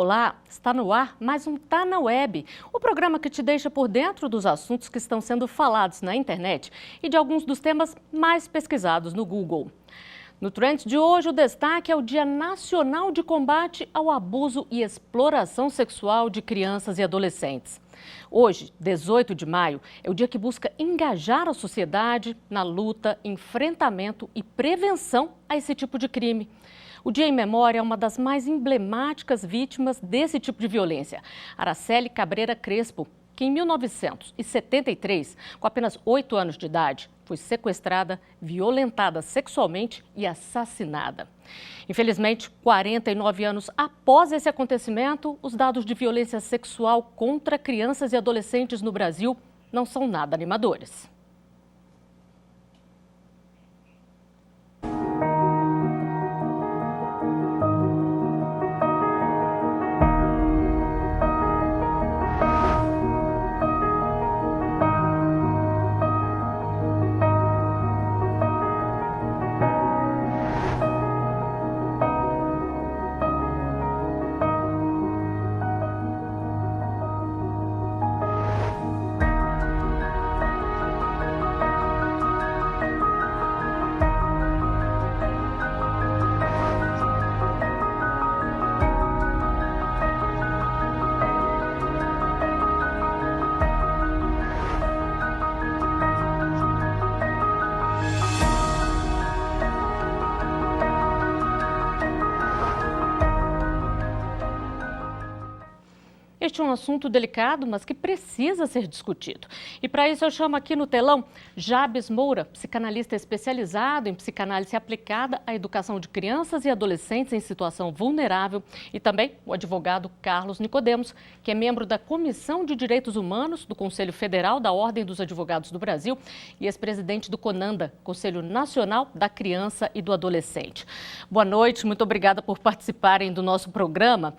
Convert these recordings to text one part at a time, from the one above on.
Olá, está no ar mais um Tá na Web, o programa que te deixa por dentro dos assuntos que estão sendo falados na internet e de alguns dos temas mais pesquisados no Google. No Trends de hoje, o destaque é o Dia Nacional de Combate ao Abuso e Exploração Sexual de Crianças e Adolescentes. Hoje, 18 de maio, é o dia que busca engajar a sociedade na luta, enfrentamento e prevenção a esse tipo de crime. O Dia em Memória é uma das mais emblemáticas vítimas desse tipo de violência, Araceli Cabreira Crespo, que em 1973, com apenas 8 anos de idade, foi sequestrada, violentada sexualmente e assassinada. Infelizmente, 49 anos após esse acontecimento, os dados de violência sexual contra crianças e adolescentes no Brasil não são nada animadores. Este é um assunto delicado, mas que precisa ser discutido. E para isso eu chamo aqui no telão Jabes Moura, psicanalista especializado em psicanálise aplicada à educação de crianças e adolescentes em situação vulnerável, e também o advogado Carlos Nicodemos, que é membro da Comissão de Direitos Humanos do Conselho Federal da Ordem dos Advogados do Brasil e ex-presidente do CONANDA, Conselho Nacional da Criança e do Adolescente. Boa noite, muito obrigada por participarem do nosso programa.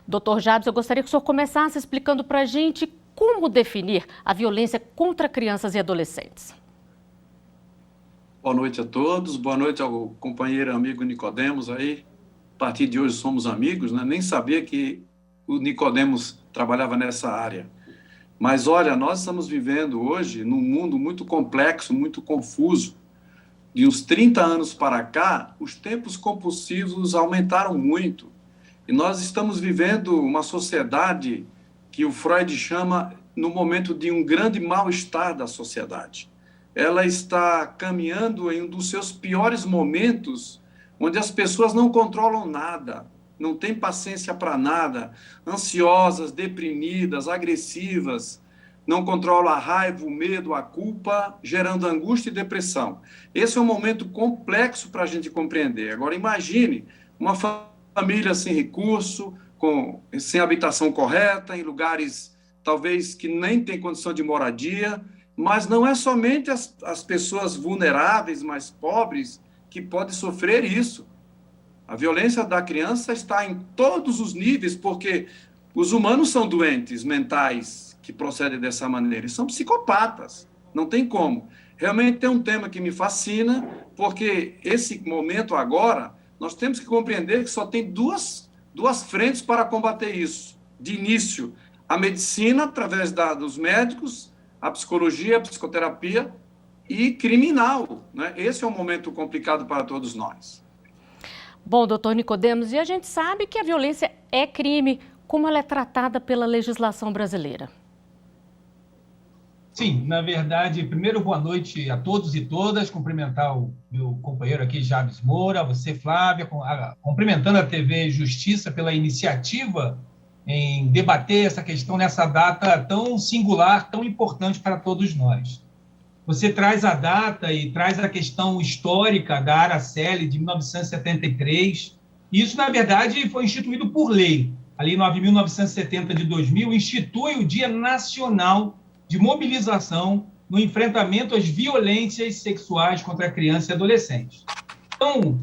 Doutor Jabes, eu gostaria que o senhor começasse explicando para a gente como definir a violência contra crianças e adolescentes. Boa noite a todos, boa noite ao companheiro amigo Nicodemos aí. A partir de hoje somos amigos, né? Nem sabia que o Nicodemos trabalhava nessa área. Mas olha, nós estamos vivendo hoje num mundo muito complexo, muito confuso. De uns 30 anos para cá, os tempos compulsivos aumentaram muito. E nós estamos vivendo uma sociedade que o Freud chama no momento de um grande mal-estar da sociedade. Ela está caminhando em um dos seus piores momentos, onde as pessoas não controlam nada, não têm paciência para nada, ansiosas, deprimidas, agressivas, não controlam a raiva, o medo, a culpa, gerando angústia e depressão. Esse é um momento complexo para a gente compreender. Agora, imagine uma família sem recurso, sem habitação correta, em lugares talvez que nem têm condição de moradia, mas não é somente as pessoas vulneráveis, mais pobres, que podem sofrer isso. A violência da criança está em todos os níveis, porque os humanos são doentes mentais que procedem dessa maneira, e são psicopatas, não tem como. Realmente é um tema que me fascina, porque esse momento agora, nós temos que compreender que só tem duas frentes para combater isso. De início, a medicina, através dos médicos, a psicologia, a psicoterapia e criminal, né? Esse é um momento complicado para todos nós. Bom, doutor Nicodemos, e a gente sabe que a violência é crime. Como ela é tratada pela legislação brasileira? Sim, na verdade, primeiro, boa noite a todos e todas, cumprimentar o meu companheiro aqui, Jabes Moura, você, Flávia, cumprimentando a TV Justiça pela iniciativa em debater essa questão nessa data tão singular, tão importante para todos nós. Você traz a data e traz a questão histórica da Araceli de 1973, e isso, na verdade, foi instituído por lei. A Lei 9.970 de 2000 institui o Dia Nacional de mobilização no enfrentamento às violências sexuais contra a criança e adolescente. Então,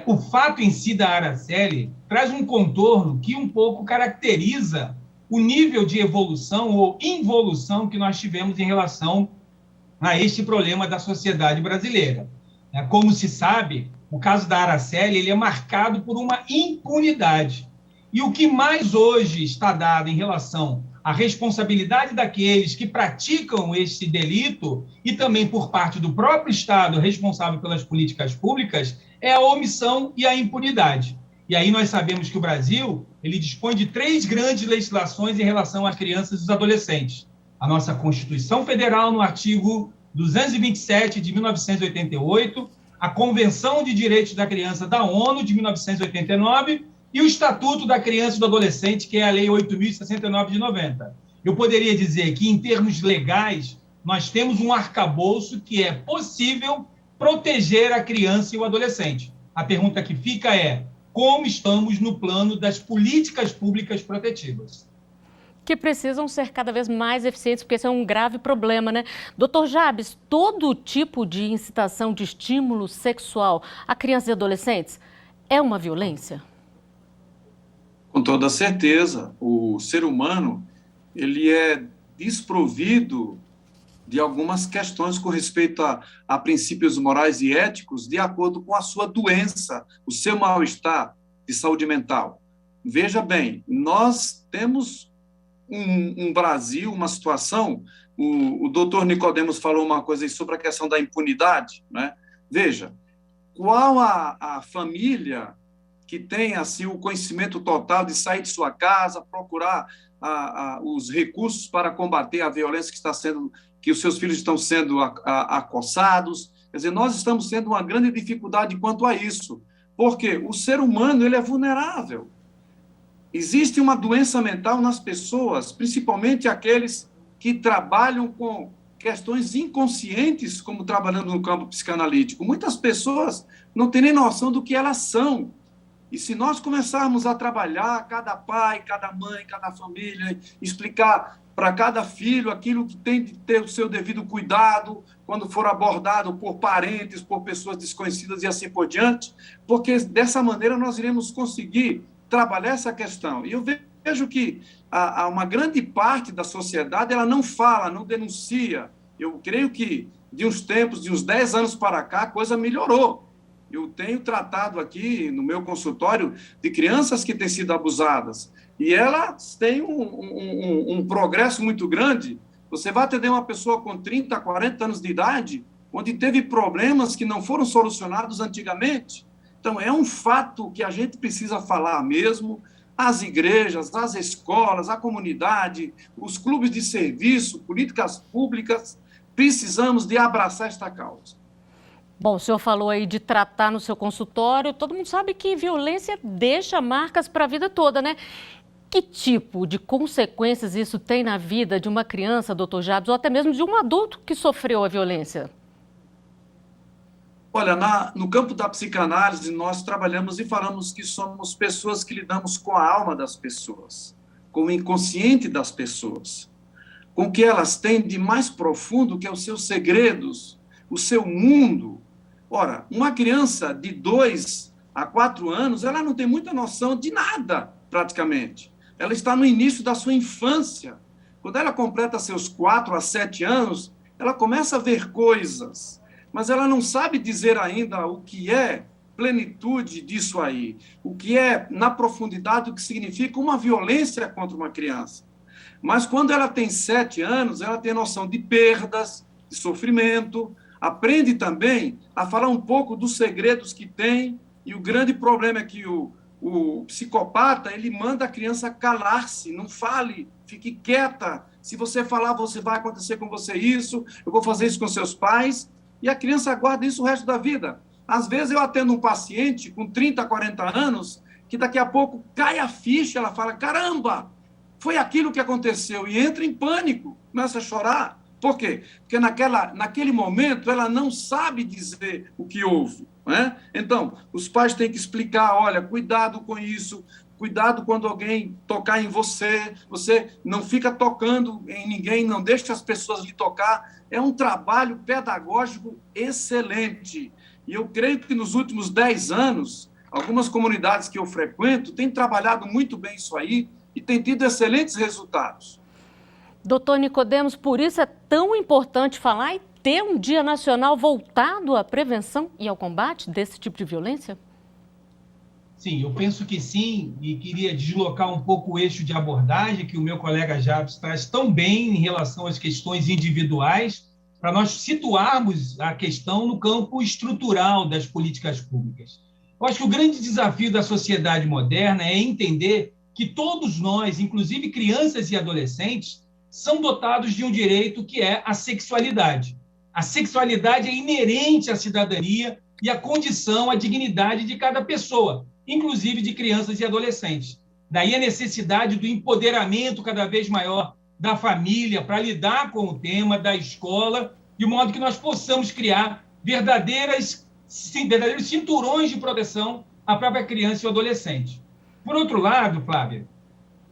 o fato em si da Araceli traz um contorno que um pouco caracteriza o nível de evolução ou involução que nós tivemos em relação a este problema da sociedade brasileira. Como se sabe, o caso da Araceli ele é marcado por uma impunidade. E o que mais hoje está dado em relação à responsabilidade daqueles que praticam esse delito e também por parte do próprio Estado responsável pelas políticas públicas é a omissão e a impunidade. E aí nós sabemos que o Brasil ele dispõe de 3 grandes legislações em relação às crianças e os adolescentes. A nossa Constituição Federal, no artigo 227 de 1988, a Convenção de Direitos da Criança da ONU, de 1989, e o Estatuto da Criança e do Adolescente, que é a Lei 8.069 de 90. Eu poderia dizer que, em termos legais, nós temos um arcabouço que é possível proteger a criança e o adolescente. A pergunta que fica é: como estamos no plano das políticas públicas protetivas? Que precisam ser cada vez mais eficientes, porque esse é um grave problema, né? Doutor Jabes, todo tipo de incitação de estímulo sexual a crianças e adolescentes é uma violência? Com toda certeza, o ser humano ele é desprovido de algumas questões com respeito a princípios morais e éticos de acordo com a sua doença, o seu mal-estar de saúde mental. Veja bem, nós temos um Brasil, uma situação, o doutor Nicodemos falou uma coisa aí sobre a questão da impunidade, né? Veja, qual a família que tem assim, o conhecimento total de sair de sua casa, procurar os recursos para combater a violência que os seus filhos estão sendo acossados. Quer dizer, nós estamos tendo uma grande dificuldade quanto a isso, porque o ser humano ele é vulnerável. Existe uma doença mental nas pessoas, principalmente aqueles que trabalham com questões inconscientes, como trabalhando no campo psicanalítico. Muitas pessoas não têm nem noção do que elas são. E se nós começarmos a trabalhar, cada pai, cada mãe, cada família, explicar para cada filho aquilo que tem de ter o seu devido cuidado quando for abordado por parentes, por pessoas desconhecidas e assim por diante, porque dessa maneira nós iremos conseguir trabalhar essa questão. E eu vejo que uma grande parte da sociedade ela não fala, não denuncia. Eu creio que de uns tempos, de uns 10 anos para cá, a coisa melhorou. Eu tenho tratado aqui no meu consultório de crianças que têm sido abusadas e elas têm um progresso muito grande. Você vai atender uma pessoa com 30, 40 anos de idade, onde teve problemas que não foram solucionados antigamente. Então, é um fato que a gente precisa falar mesmo. As igrejas, as escolas, a comunidade, os clubes de serviço, políticas públicas, precisamos de abraçar esta causa. Bom, o senhor falou aí de tratar no seu consultório. Todo mundo sabe que violência deixa marcas para a vida toda, né? Que tipo de consequências isso tem na vida de uma criança, doutor Jabes, ou até mesmo de um adulto que sofreu a violência? Olha, no campo da psicanálise, nós trabalhamos e falamos que somos pessoas que lidamos com a alma das pessoas, com o inconsciente das pessoas, com o que elas têm de mais profundo, que é os seus segredos, o seu mundo. Ora, uma criança de 2 a 4 anos, ela não tem muita noção de nada, praticamente. Ela está no início da sua infância. Quando ela completa seus 4 a 7 anos, ela começa a ver coisas, mas ela não sabe dizer ainda o que é plenitude disso aí, o que é, na profundidade, o que significa uma violência contra uma criança. Mas quando ela tem 7 anos, ela tem noção de perdas, de sofrimento, aprende também a falar um pouco dos segredos que tem, e o grande problema é que o psicopata, ele manda a criança calar-se, não fale, fique quieta, se você falar, vai acontecer com você isso, eu vou fazer isso com seus pais, e a criança aguarda isso o resto da vida. Às vezes eu atendo um paciente com 30, 40 anos, que daqui a pouco cai a ficha, ela fala, caramba, foi aquilo que aconteceu, e entra em pânico, começa a chorar. Por quê? Porque naquele momento ela não sabe dizer o que houve, né? Então, os pais têm que explicar, olha, cuidado com isso, cuidado quando alguém tocar em você, você não fica tocando em ninguém, não deixe as pessoas lhe tocar. É um trabalho pedagógico excelente. E eu creio que nos últimos 10 anos, algumas comunidades que eu frequento têm trabalhado muito bem isso aí e têm tido excelentes resultados. Doutor Nicodemos, por isso é tão importante falar e ter um Dia Nacional voltado à prevenção e ao combate desse tipo de violência? Sim, eu penso que sim, e queria deslocar um pouco o eixo de abordagem que o meu colega Jabs traz tão bem em relação às questões individuais, para nós situarmos a questão no campo estrutural das políticas públicas. Eu acho que o grande desafio da sociedade moderna é entender que todos nós, inclusive crianças e adolescentes, são dotados de um direito que é a sexualidade. A sexualidade é inerente à cidadania e à condição, à dignidade de cada pessoa, inclusive de crianças e adolescentes. Daí a necessidade do empoderamento cada vez maior da família para lidar com o tema, da escola, de modo que nós possamos criar verdadeiros cinturões de proteção à própria criança e ao adolescente. Por outro lado, Flávia,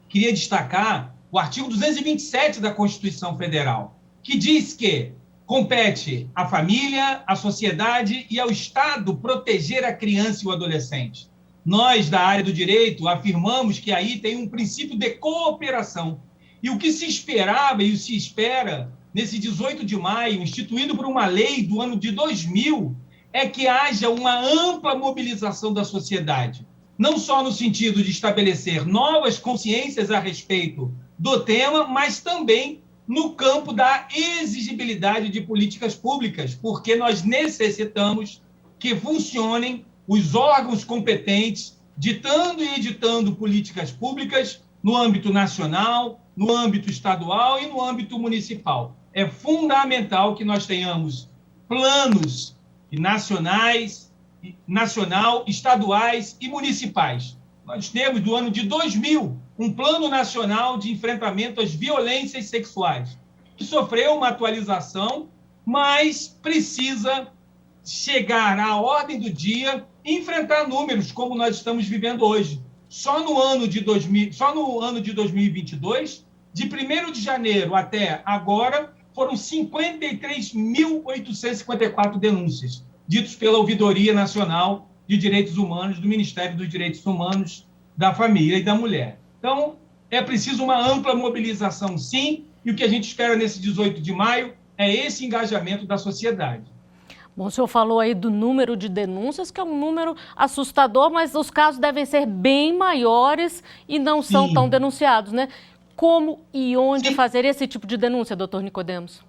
queria destacar o artigo 227 da Constituição Federal, que diz que compete à família, à sociedade e ao Estado proteger a criança e o adolescente. Nós, da área do direito, afirmamos que aí tem um princípio de cooperação. E o que se esperava e se espera nesse 18 de maio, instituído por uma lei do ano de 2000, é que haja uma ampla mobilização da sociedade, não só no sentido de estabelecer novas consciências a respeito do tema, mas também no campo da exigibilidade de políticas públicas, porque nós necessitamos que funcionem os órgãos competentes, ditando e editando políticas públicas no âmbito nacional, no âmbito estadual e no âmbito municipal. É fundamental que nós tenhamos planos nacional, estaduais e municipais. Nós temos, do ano de 2000, um Plano Nacional de Enfrentamento às Violências Sexuais, que sofreu uma atualização, mas precisa chegar à ordem do dia e enfrentar números como nós estamos vivendo hoje. Só no ano de 2022, de 1º de janeiro até agora, foram 53.854 denúncias, ditos pela Ouvidoria Nacional de Direitos Humanos do Ministério dos Direitos Humanos, da Família e da Mulher. Então, é preciso uma ampla mobilização, sim, e o que a gente espera nesse 18 de maio é esse engajamento da sociedade. Bom, o senhor falou aí do número de denúncias, que é um número assustador, mas os casos devem ser bem maiores e não são tão denunciados, né? Como e onde fazer esse tipo de denúncia, doutor Nicodemos?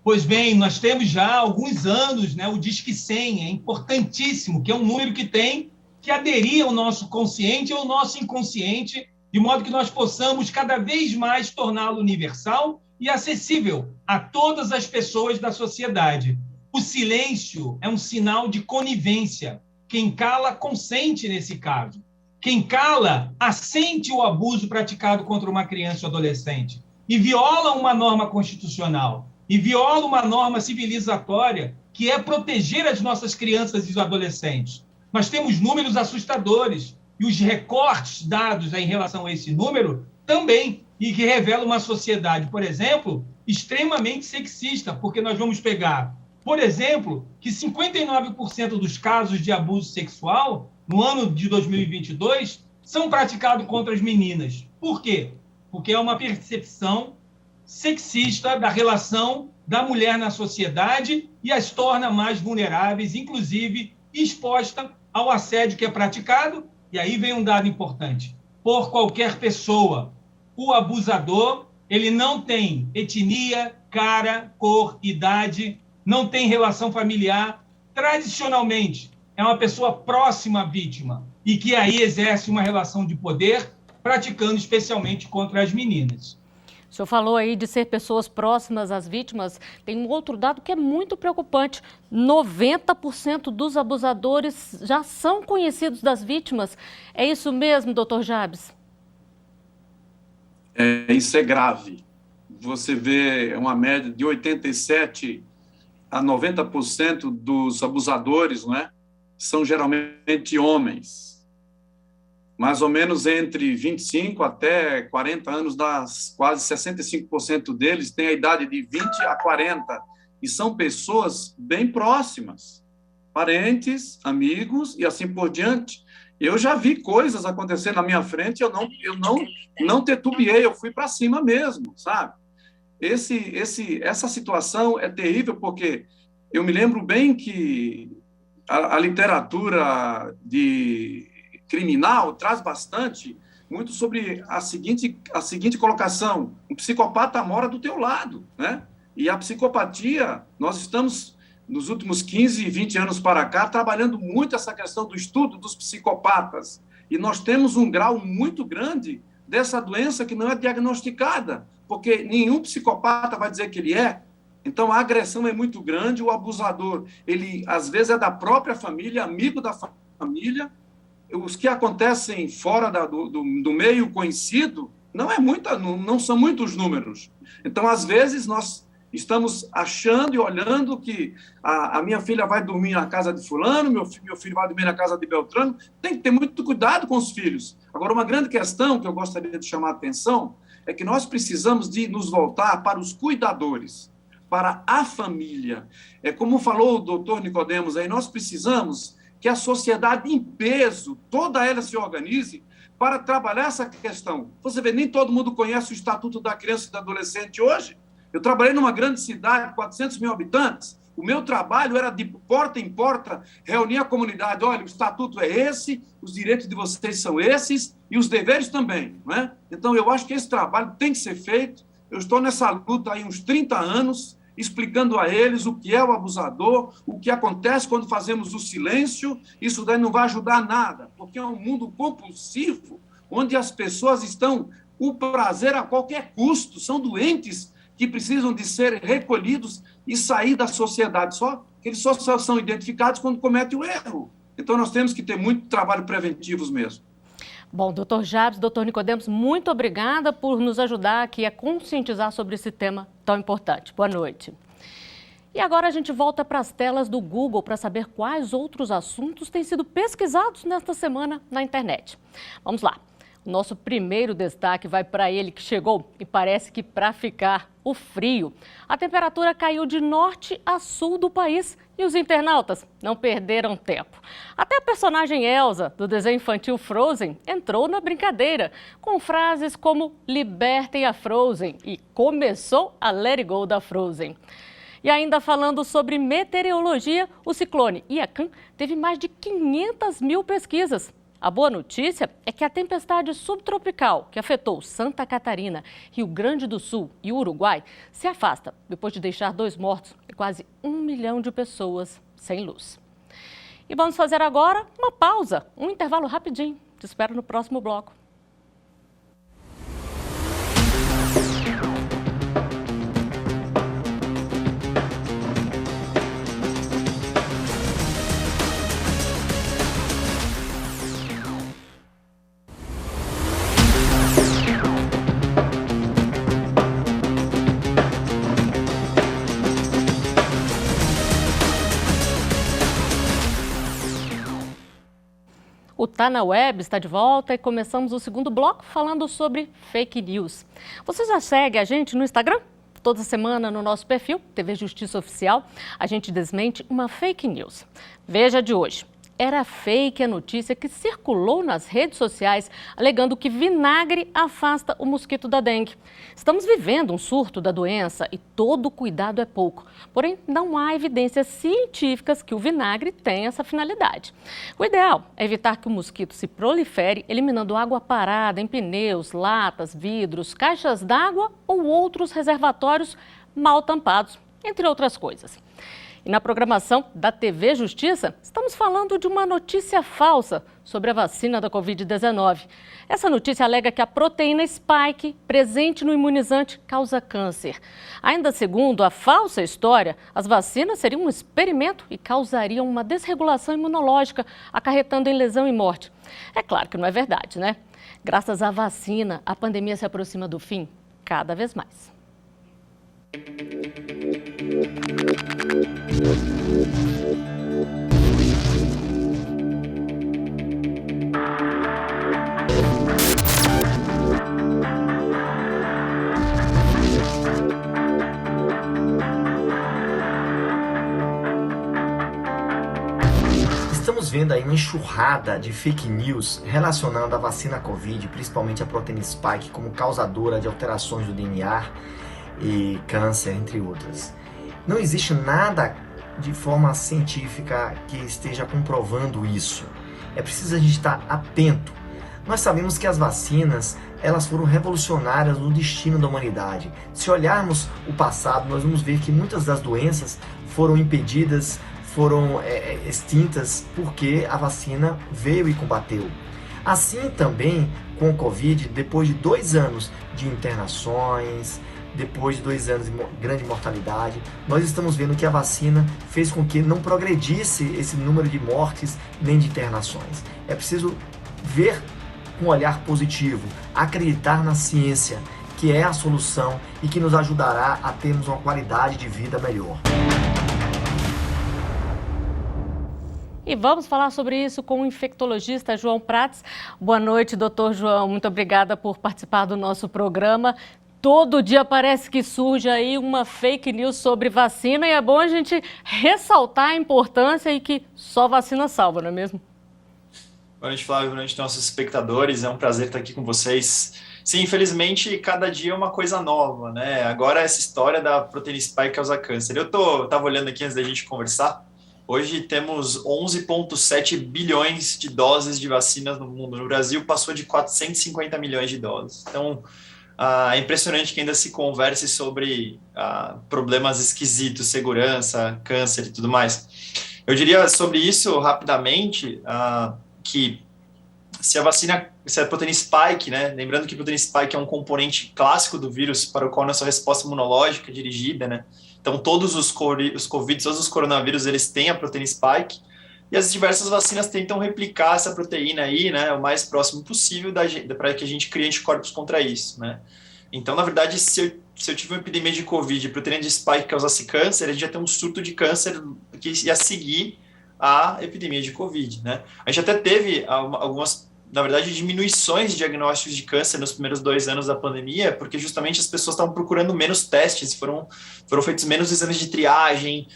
Pois bem, nós temos já há alguns anos, né, o Disque 100, é importantíssimo, que é um número que tem que aderir ao nosso consciente e ao nosso inconsciente, de modo que nós possamos cada vez mais torná-lo universal e acessível a todas as pessoas da sociedade. O silêncio é um sinal de conivência. Quem cala, consente nesse caso. Quem cala, assente o abuso praticado contra uma criança ou adolescente e viola uma norma constitucional e viola uma norma civilizatória que é proteger as nossas crianças e os adolescentes. Nós temos números assustadores e os recortes dados em relação a esse número também, e que revelam uma sociedade, por exemplo, extremamente sexista, porque nós vamos pegar, por exemplo, que 59% dos casos de abuso sexual no ano de 2022 são praticados contra as meninas. Por quê? Porque é uma percepção sexista da relação da mulher na sociedade e as torna mais vulneráveis, inclusive exposta ao assédio que é praticado. E aí vem um dado importante: por qualquer pessoa. O abusador, ele não tem etnia, cara, cor, idade, não tem relação familiar. Tradicionalmente, é uma pessoa próxima à vítima e que aí exerce uma relação de poder, praticando especialmente contra as meninas. O senhor falou aí de ser pessoas próximas às vítimas. Tem um outro dado que é muito preocupante: 90% dos abusadores já são conhecidos das vítimas. É isso mesmo, doutor Jabs? Isso é grave. Você vê uma média de 87% a 90% dos abusadores, né, são geralmente homens. Mais ou menos entre 25 até 40 anos, quase 65% deles têm a idade de 20 a 40, e são pessoas bem próximas, parentes, amigos e assim por diante. Eu já vi coisas acontecer na minha frente, eu não titubeei, eu fui para cima mesmo, sabe? Essa situação é terrível, porque eu me lembro bem que a literatura criminal traz bastante, muito sobre a seguinte colocação: um psicopata mora do teu lado, né? E a psicopatia, nós estamos, nos últimos 15, 20 anos para cá, trabalhando muito essa questão do estudo dos psicopatas. E nós temos um grau muito grande dessa doença que não é diagnosticada, porque nenhum psicopata vai dizer que ele é. Então, a agressão é muito grande, o abusador, ele às vezes é da própria família, amigo da família. Os que acontecem fora do meio conhecido não são muitos números. Então, às vezes, nós estamos achando e olhando que a minha filha vai dormir na casa de fulano, meu filho vai dormir na casa de Beltrano. Tem que ter muito cuidado com os filhos. Agora, uma grande questão que eu gostaria de chamar a atenção é que nós precisamos de nos voltar para os cuidadores, para a família. Como falou o doutor Nicodemos aí, nós precisamos que a sociedade em peso, toda ela se organize para trabalhar essa questão. Você vê, nem todo mundo conhece o Estatuto da Criança e do Adolescente hoje. Eu trabalhei numa grande cidade, 400 mil habitantes. O meu trabalho era de porta em porta, reunir a comunidade. Olha, o estatuto é esse, os direitos de vocês são esses e os deveres também, não é? Então, eu acho que esse trabalho tem que ser feito. Eu estou nessa luta há uns 30 anos, explicando a eles o que é o abusador, o que acontece quando fazemos o silêncio. Isso daí não vai ajudar nada, porque é um mundo compulsivo, onde as pessoas estão o prazer a qualquer custo, são doentes que precisam de ser recolhidos e sair da sociedade. Só que eles só são identificados quando cometem o erro. Então, nós temos que ter muito trabalho preventivo mesmo. Bom, doutor Jabes, doutor Nicodemos, muito obrigada por nos ajudar aqui a conscientizar sobre esse tema tão importante. Boa noite. E agora a gente volta para as telas do Google para saber quais outros assuntos têm sido pesquisados nesta semana na internet. Vamos lá. O nosso primeiro destaque vai para ele que chegou e parece que para ficar, o frio. A temperatura caiu de norte a sul do país e os internautas não perderam tempo. Até a personagem Elsa, do desenho infantil Frozen, entrou na brincadeira, com frases como "libertem a Frozen" e "começou a Let It Go da Frozen". E ainda falando sobre meteorologia, o ciclone Iacan teve mais de 500 mil pesquisas. A boa notícia é que a tempestade subtropical que afetou Santa Catarina, Rio Grande do Sul e Uruguai se afasta depois de deixar 2 mortos e quase 1 milhão de pessoas sem luz. E vamos fazer agora uma pausa, um intervalo rapidinho. Te espero no próximo bloco. O Tá na Web está de volta e começamos o segundo bloco falando sobre fake news. Você já segue a gente no Instagram? Toda semana no nosso perfil, TV Justiça Oficial, a gente desmente uma fake news. Veja a de hoje. Era fake a notícia que circulou nas redes sociais alegando que vinagre afasta o mosquito da dengue. Estamos vivendo um surto da doença e todo cuidado é pouco. Porém, não há evidências científicas que o vinagre tenha essa finalidade. O ideal é evitar que o mosquito se prolifere, eliminando água parada em pneus, latas, vidros, caixas d'água ou outros reservatórios mal tampados, entre outras coisas. E na programação da TV Justiça, estamos falando de uma notícia falsa sobre a vacina da Covid-19. Essa notícia alega que a proteína spike presente no imunizante causa câncer. Ainda segundo a falsa história, as vacinas seriam um experimento e causariam uma desregulação imunológica, acarretando em lesão e morte. É claro que não é verdade, né? Graças à vacina, a pandemia se aproxima do fim cada vez mais. Estamos vendo aí uma enxurrada de fake news relacionando a vacina Covid, principalmente a proteína spike, como causadora de alterações do DNA e câncer, entre outras. Não existe nada de forma científica que esteja comprovando isso. É preciso a gente estar atento. Nós sabemos que as vacinas, elas foram revolucionárias no destino da humanidade. Se olharmos o passado, nós vamos ver que muitas das doenças foram impedidas, foram extintas, porque a vacina veio e combateu. Assim também com o Covid, depois de 2 anos de internações, depois de 2 anos de grande mortalidade, nós estamos vendo que a vacina fez com que não progredisse esse número de mortes nem de internações. É preciso ver com um olhar positivo, acreditar na ciência, que é a solução e que nos ajudará a termos uma qualidade de vida melhor. E vamos falar sobre isso com o infectologista João Prats. Boa noite, doutor João. Muito obrigada por participar do nosso programa. Todo dia parece que surge aí uma fake news sobre vacina e é bom a gente ressaltar a importância e que só vacina salva, não é mesmo? Boa noite, Flávio. Boa noite, nossos espectadores. É um prazer estar aqui com vocês. Sim, infelizmente, cada dia é uma coisa nova, né? Agora, essa história da proteína spike causa câncer. Eu estava olhando aqui antes da gente conversar. Hoje temos 11,7 bilhões de doses de vacinas no mundo. No Brasil, passou de 450 milhões de doses. Então, é impressionante que ainda se converse sobre problemas esquisitos, segurança, câncer e tudo mais. Eu diria sobre isso, rapidamente, que se a proteína spike, né, lembrando que a proteína spike é um componente clássico do vírus para o qual nossa resposta imunológica é dirigida, né, então todos os Covid, todos os coronavírus, eles têm a proteína spike, e as diversas vacinas tentam replicar essa proteína aí, né, o mais próximo possível para que a gente crie anticorpos contra isso, né. Então, na verdade, se eu tive uma epidemia de Covid e a proteína de spike causasse câncer, a gente ia ter um surto de câncer que ia seguir a epidemia de Covid, né? A gente até teve algumas, na verdade, diminuições de diagnósticos de câncer nos primeiros 2 anos da pandemia, porque justamente as pessoas estavam procurando menos testes, foram feitos menos exames de triagem,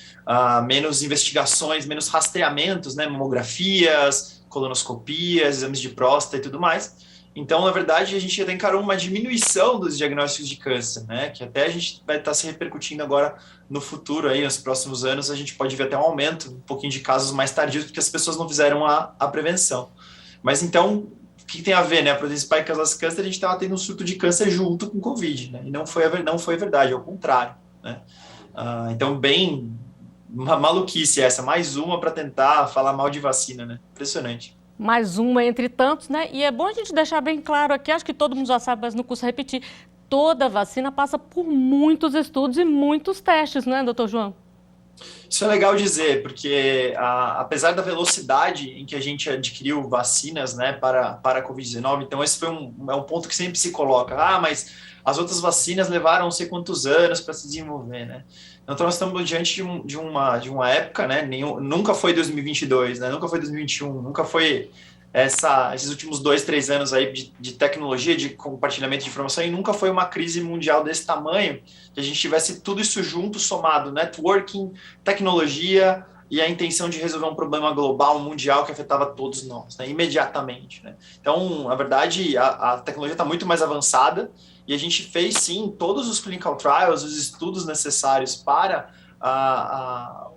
menos investigações, menos rastreamentos, né? Mamografias, colonoscopias, exames de próstata e tudo mais. Então, na verdade, a gente até encarou uma diminuição dos diagnósticos de câncer, né? Que até a gente vai estar se repercutindo agora no futuro, aí, nos próximos anos, a gente pode ver até um aumento, um pouquinho de casos mais tardios, porque as pessoas não fizeram a prevenção. Mas então, o que tem a ver, né? A proteína spike causa câncer, a gente estava tendo um surto de câncer junto com o Covid, né? E não foi verdade, ao contrário, né? Então, bem, uma maluquice essa, mais uma para tentar falar mal de vacina, né? Impressionante. Mais uma entre tantos, né? E é bom a gente deixar bem claro aqui, acho que todo mundo já sabe, mas não custa repetir, toda vacina passa por muitos estudos e muitos testes, não é, doutor João? Isso é legal dizer, porque apesar da velocidade em que a gente adquiriu vacinas, né, para a Covid-19, então esse foi um ponto que sempre se coloca, mas as outras vacinas levaram não sei quantos anos para se desenvolver, né? Então nós estamos diante de uma época, né, nunca foi 2022, né, nunca foi 2021, nunca foi esses últimos 2, 3 anos aí de tecnologia, de compartilhamento de informação, e nunca foi uma crise mundial desse tamanho, que a gente tivesse tudo isso junto, somado, networking, tecnologia e a intenção de resolver um problema global, mundial, que afetava todos nós, né, imediatamente, né? Então, na verdade, a tecnologia está muito mais avançada, e a gente fez, sim, todos os clinical trials, os estudos necessários para a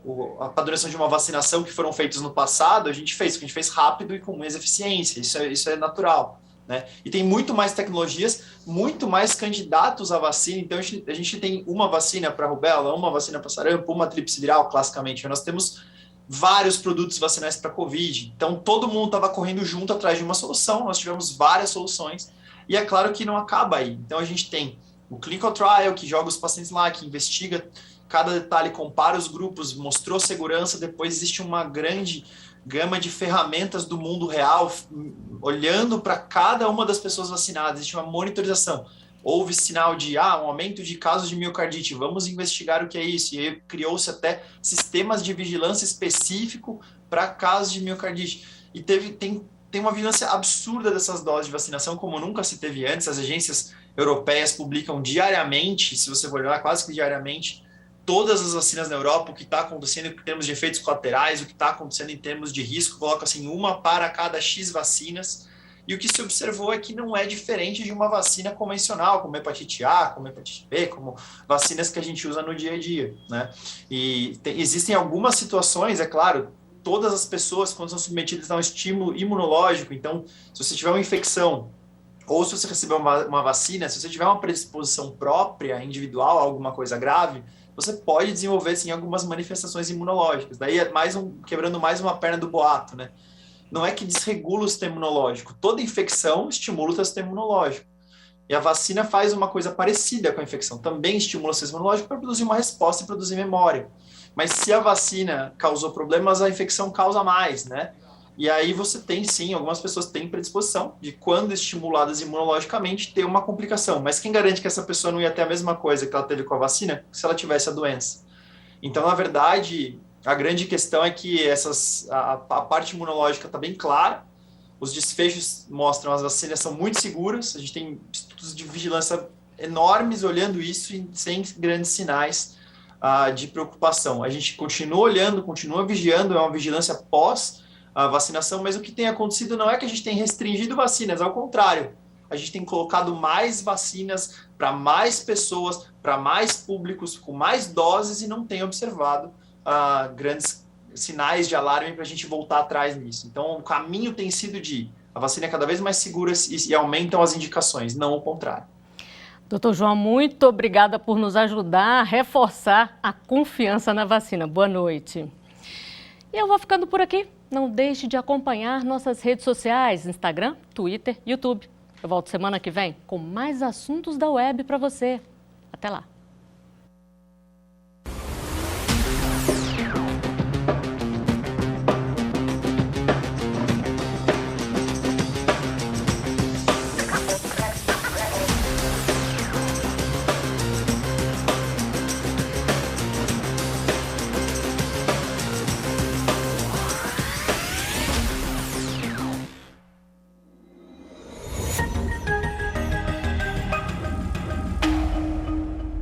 padronização de uma vacinação que foram feitos no passado, a gente fez rápido e com mais eficiência, isso é natural, né? E tem muito mais tecnologias, muito mais candidatos à vacina, então a gente tem uma vacina para rubéola, uma vacina para sarampo, uma tríplice viral, classicamente, nós temos vários produtos vacinais para Covid, então todo mundo estava correndo junto atrás de uma solução, nós tivemos várias soluções, e é claro que não acaba aí. Então a gente tem o clinical trial, que joga os pacientes lá, que investiga cada detalhe, compara os grupos, mostrou segurança, depois existe uma grande gama de ferramentas do mundo real, olhando para cada uma das pessoas vacinadas, existe uma monitorização. Houve sinal de um aumento de casos de miocardite, vamos investigar o que é isso, e aí criou-se até sistemas de vigilância específico para casos de miocardite. E tem uma vigilância absurda dessas doses de vacinação, como nunca se teve antes. As agências europeias publicam diariamente, se você for olhar quase que diariamente, todas as vacinas na Europa, o que está acontecendo em termos de efeitos colaterais, o que está acontecendo em termos de risco, coloca assim, uma para cada X vacinas, e o que se observou é que não é diferente de uma vacina convencional, como hepatite A, como hepatite B, como vacinas que a gente usa no dia a dia, né? E existem algumas situações, é claro, todas as pessoas, quando são submetidas a um estímulo imunológico, então, se você tiver uma infecção, ou se você receber uma vacina, se você tiver uma predisposição própria, individual, a alguma coisa grave, você pode desenvolver, sim, algumas manifestações imunológicas. Daí é quebrando mais uma perna do boato, né? Não é que desregula o sistema imunológico. Toda infecção estimula o seu sistema imunológico. E a vacina faz uma coisa parecida com a infecção. Também estimula o sistema imunológico para produzir uma resposta e produzir memória. Mas se a vacina causou problemas, a infecção causa mais, né? E aí você tem, sim, algumas pessoas têm predisposição de, quando estimuladas imunologicamente, ter uma complicação. Mas quem garante que essa pessoa não ia ter a mesma coisa que ela teve com a vacina se ela tivesse a doença? Então, na verdade, a grande questão é que a parte imunológica está bem clara, os desfechos mostram que as vacinas são muito seguras, a gente tem estudos de vigilância enormes olhando isso e sem grandes sinais de preocupação. A gente continua olhando, continua vigiando, é uma vigilância pós a vacinação, mas o que tem acontecido não é que a gente tem restringido vacinas, ao contrário, a gente tem colocado mais vacinas para mais pessoas, para mais públicos, com mais doses e não tem observado grandes sinais de alarme para a gente voltar atrás nisso. Então, o caminho tem sido a vacina é cada vez mais segura e aumentam as indicações, não o contrário. Doutor João, muito obrigada por nos ajudar a reforçar a confiança na vacina. Boa noite. E eu vou ficando por aqui. Não deixe de acompanhar nossas redes sociais, Instagram, Twitter, YouTube. Eu volto semana que vem com mais assuntos da web para você. Até lá.